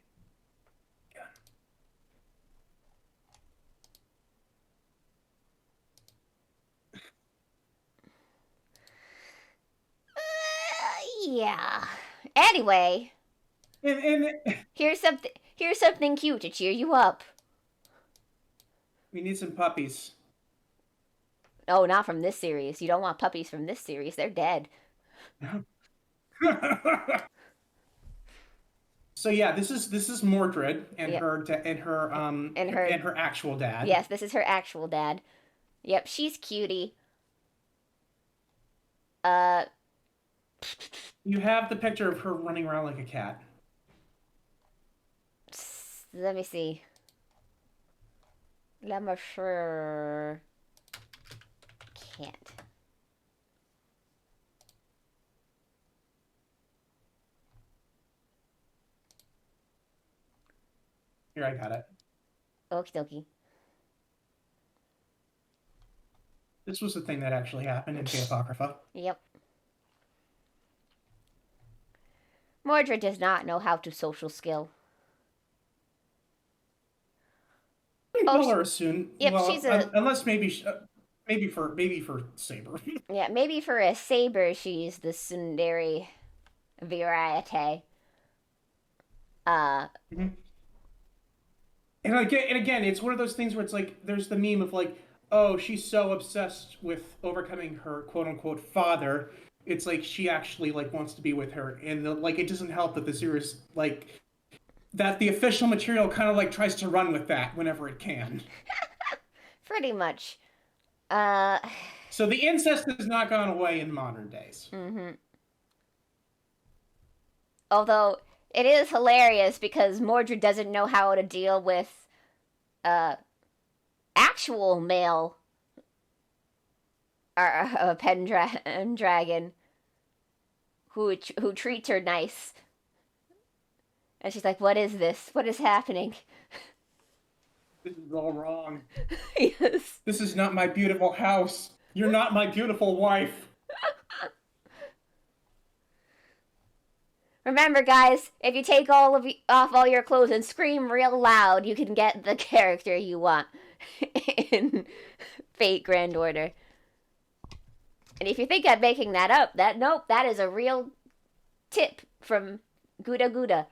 Yeah. Anyway, and here's something cute to cheer you up. we need some puppies. Oh, not from this series. You don't want puppies from this series. They're dead. So yeah, this is Mordred and Yep. And her and her actual dad. yes, this is her actual dad. Yep, she's cutie. Uh You have the picture of her running around like a cat. let me see. Let me sure. Can't. Here, I got it. Okie dokie. This was the thing that actually happened in the Apocrypha. Yep. Mordred does not know how to social skill. Oh, People are soon. yep, she's a Unless maybe for Saber. yeah. Maybe for a saber, she's the tsundere variety. Uh, Mhm. And again, it's one of those things where it's like there's the meme of like, oh, she's so obsessed with overcoming her quote unquote father. It's like she actually like wants to be with her, and like it doesn't help that the series like that the official material kind of like tries to run with that whenever it can. pretty much. Uh, So the incest has not gone away in modern days. mm-hmm. Although it is hilarious because Mordred doesn't know how to deal with uh actual male Pendragon who treats her nice, and she's like, "What is this? What is happening?" This is all wrong. Yes. This is not my beautiful house. You're not my beautiful wife. Remember, guys, if you take off all your clothes and scream real loud, you can get the character you want in Fate Grand Order. And if you think I'm making that up, nope, that is a real tip from Gouda Gouda.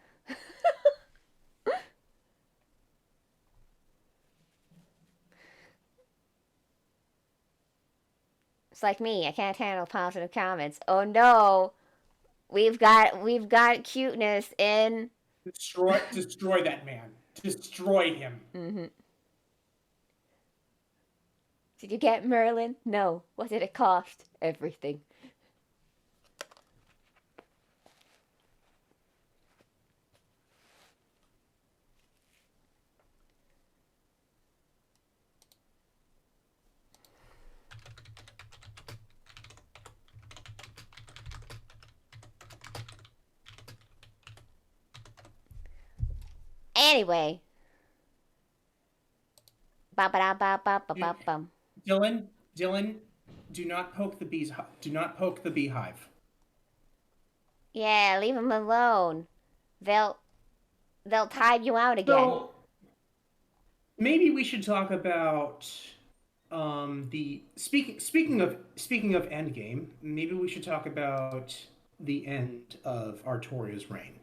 It's like me, I can't handle positive comments. Oh no, we've got cuteness in. Destroy that man. Destroy him. Mm-hmm. Did you get Merlin? No. What did it cost? Everything. Anyway, ba ba da ba ba ba ba You- bum. Dylan, do not poke the bees. Do not poke the beehive. Yeah, leave them alone. They'll they'll time you out again. So maybe we should talk about the speaking of Endgame. Maybe we should talk about the end of Artoria's reign.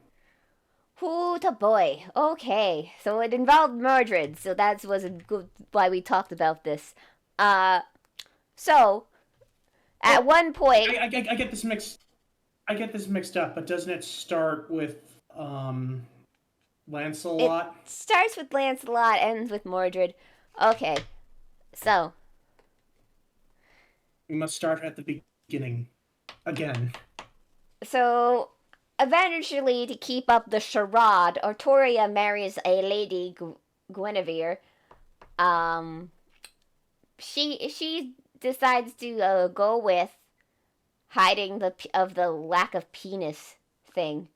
Who to boy? Okay, so it involved Mordred, so that was a good why we talked about this. Uh, so at Well, one point, I get this mixed. I get this mixed up, but doesn't it start with it Lancelot? starts with Lancelot, ends with Mordred. Okay, so We must start at the beginning again. so eventually, to keep up the charade, Artoria marries a lady Guinevere. Um, she decides to go with hiding the lack of penis thing.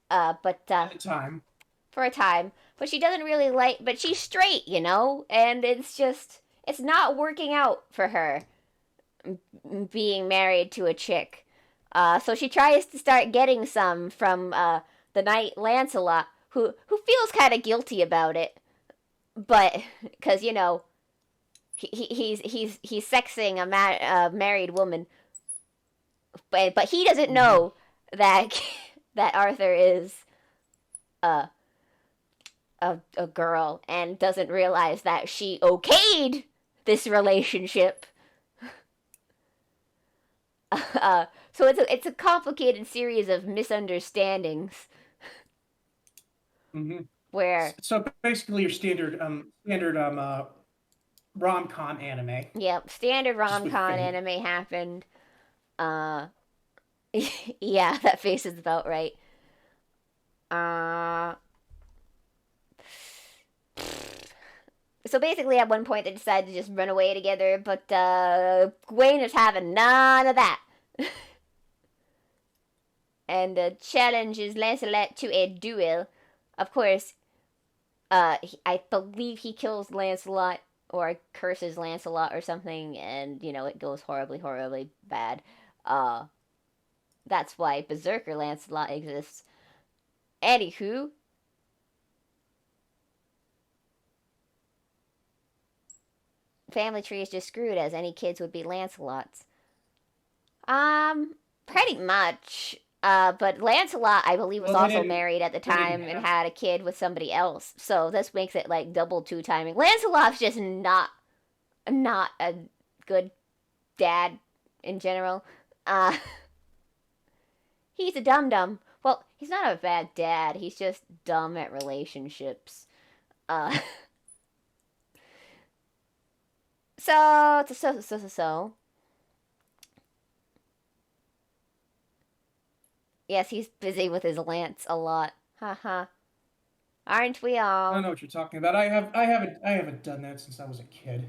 But At the time. for a time, but she doesn't really like. But she's straight, and it's not working out for her being married to a chick. So she tries to start getting some from the knight Lancelot, who feels kind of guilty about it, but because he's sexing a married woman, but he doesn't Mm-hmm. know that that Arthur is a a girl and doesn't realize that she okayed this relationship. So it's a complicated series of misunderstandings Mm-hmm. where So basically, your standard rom com anime, yep, standard just rom with com fate. anime happened. Uh, yeah, that face is about right. Uh, so basically, at one point, they decided to just run away together, but Gwen is having none of that. And challenges Lancelot to a duel. Of course, I believe he kills Lancelot or curses Lancelot or something, and it goes horribly, horribly bad. Uh, that's why Berserker Lancelot exists. Anywho, family tree is just screwed as any kids would be Lancelot's. Pretty much. But Lancelot, I believe, was Well, they also didn't. married at the They didn't time and have. had a kid with somebody else. So this makes it like double two timing. Lancelot's just not a good dad in general. Uh, he's a dum dum. Well, he's not a bad dad. He's just dumb at relationships. Uh, so. Yes, he's busy with his lance a lot. Haha. Aren't we I don't all? know what you're talking about. I haven't done that since I was a kid.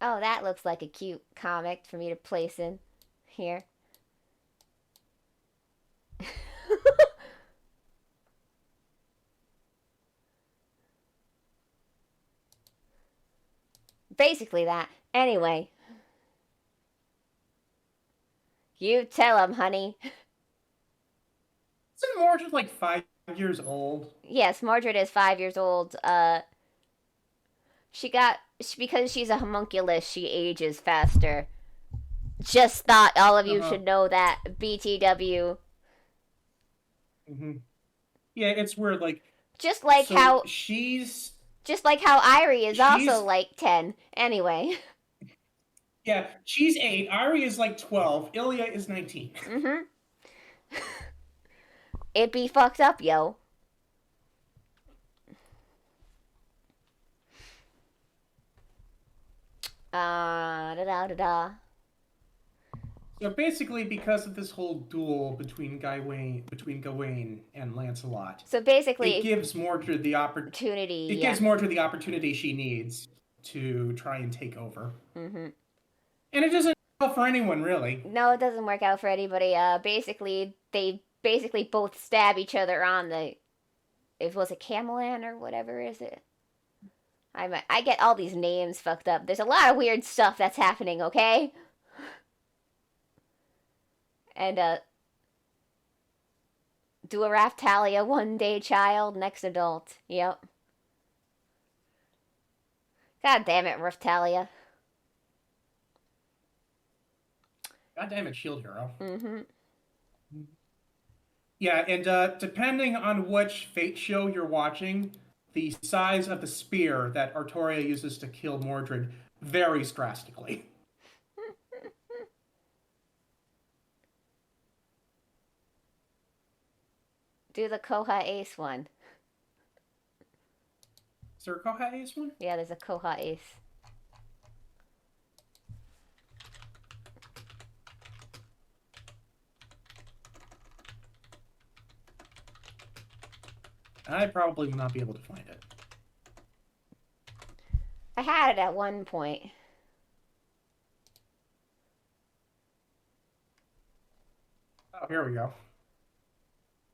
Oh, that looks like a cute comic for me to place in here. Basically that. Anyway, you tell him, honey. Isn't more just like 5 years old? Yes, Mordred is 5 years old. Because she's a homunculus, she ages faster. Just thought all of Uh you huh. should know that. BTW. Hmm. Yeah, it's weird. Like, Just like so how, just like how Irie is also she's like 10. Anyway. yeah, she's 8. Ari is like 12. Ilya is 19. Mhm. It be fucked up, yo. Da da da da. So basically, because of this whole duel between Gawain and Lancelot, So it basically, gives Mordred the opportunity, it yeah. gives Mordred the opportunity she needs to try and take over. Mm-hmm. And it doesn't go for anyone really. No, it doesn't work out for anybody. Basically, they basically both stab each other on the. It was a Camelan or whatever is it? I get all these names fucked up. There's a lot of weird stuff that's happening. Okay, and do a Raftalia one day child, next adult. Yep. God damn it, Raftalia. God damn it, Shield Hero. Mm-hmm. Yeah, and depending on which Fate show you're watching, the size of the spear that Artoria uses to kill Mordred varies drastically. Do the Koha Ace one. Is there a Koha Ace one? Yeah, there's a Koha Ace. I probably will not be able to find it. I had it at one point. Oh, here we go.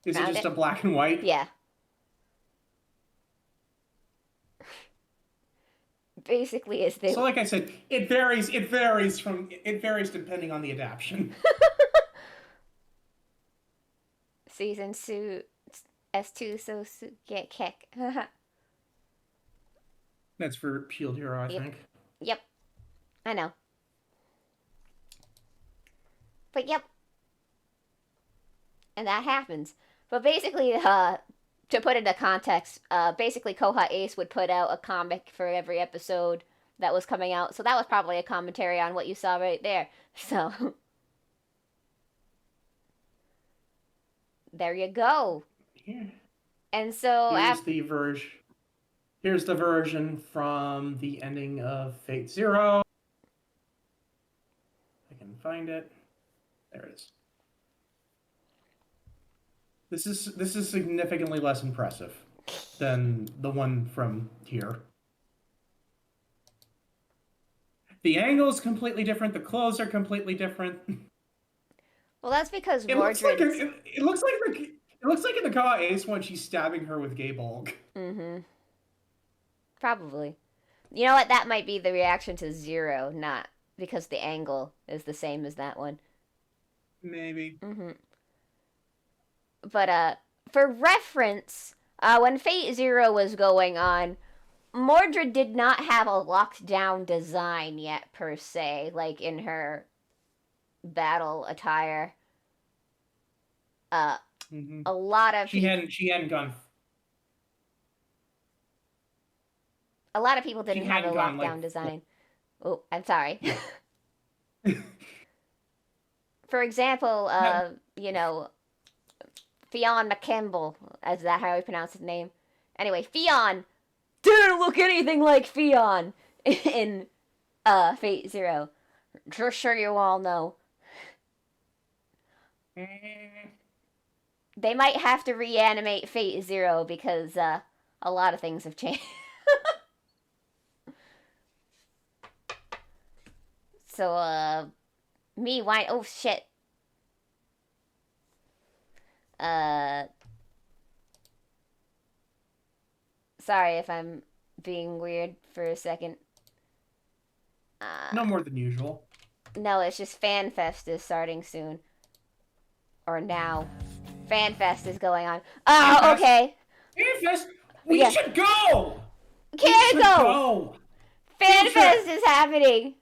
Is Found it just it? a black and white? Yeah. Basically, as they. So, like I said, it varies. It varies depending on the adaptation. Season 2 S2 so get kick. That's for Shield Hero, I Yep. think. Yep. I know. But yep. And that happens. But basically, to put into context, basically Koha Ace would put out a comic for every episode that was coming out. So that was probably a commentary on what you saw right there. So there you go. Here, And so Here's the version from the ending of Fate Zero. I can find it. There it is. This is significantly less impressive than the one from here. The angle is completely different. The clothes are completely different. well, that's because It looks like it looks like it looks like in the Kawa Ace one she's stabbing her with gay bulk. Mm-hmm. Probably. You know what? That might be the reaction to Zero, not because the angle is the same as that one. Maybe. Mm-hmm. But for reference, when Fate Zero was going on, Mordred did not have a locked down design yet per se, like in her battle attire. A lot of she hadn't gone. A lot of people didn't have a gone, lockdown design. Oh, I'm sorry. For example, you know, Fionn McKimble, is that how I pronounce his name? Anyway, Fionn didn't look anything like Fionn in Fate Zero. Just sure you all know. They might have to reanimate Fate Zero because a lot of things have changed. So, oh shit. Sorry if I'm being weird for a second. No more than usual. No, it's just FanFest is starting soon. Or now. FanFest is going on. Oh, FanFest. okay. FanFest? We should go! Can't go! FanFest is happening!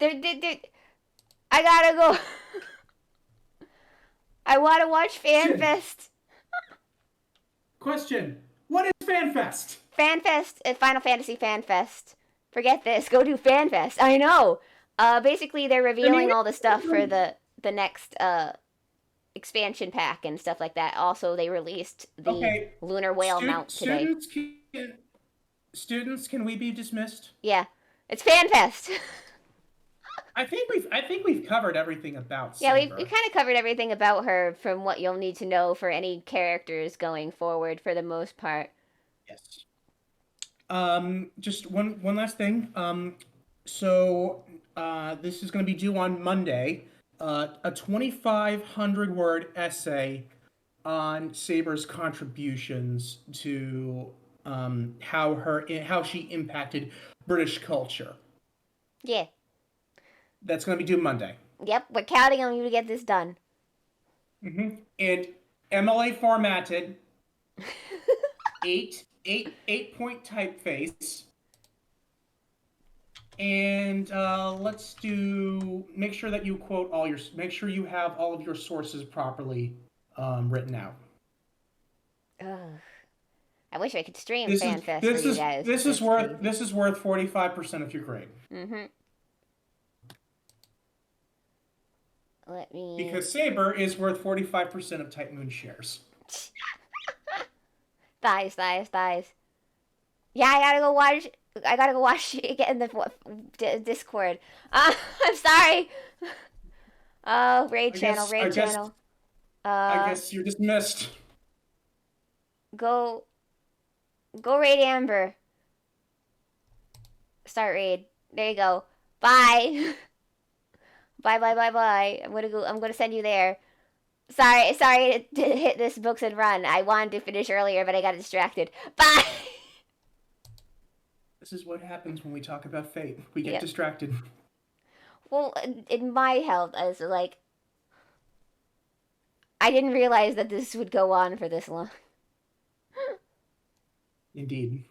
I gotta go. I want to watch FanFest. Question. What is FanFest? FanFest, Final Fantasy FanFest. Forget this. Go do FanFest. I know. Basically, they're revealing all the stuff for the next expansion pack and stuff like that. Also, they released the Lunar Whale mount today. Students, can we be dismissed? Yeah. It's FanFest. I think we've covered everything about Yeah, we Saber. kind of covered everything about her from what you'll need to know for any characters going forward for the most part. Yes. Just one last thing. So this is going to be due on Monday. A 2,500 word essay on Saber's contributions to how she impacted British culture. Yeah. That's going to be due Monday. Yep, we're counting on you to get this done. And MLA formatted, 8 point typeface. And let's do make sure that you quote all your make sure you have all of your sources properly written out. Ugh. I wish I could stream This is FanFest for this you is guys, but this is it's worth crazy. this is worth 45% of your grade Mm-hmm. Let me. because Saber is worth 45% of Type Moon shares. Thighs, thighs, thighs. Yeah, I gotta go watch. I gotta go watch it in the Discord. I'm sorry. Oh, raid I channel, guess I raid guess channel. I Uh, guess you're dismissed. go, go raid Amber. Start raid. There you go. Bye. Bye, bye, bye, bye. I'm gonna go. I'm gonna send you there. Sorry to hit this books and run. I wanted to finish earlier, but I got distracted. Bye. This is what happens when we talk about fate. We get Yep. distracted. Well, in my health, I was like, I didn't realize that this would go on for this long. Indeed.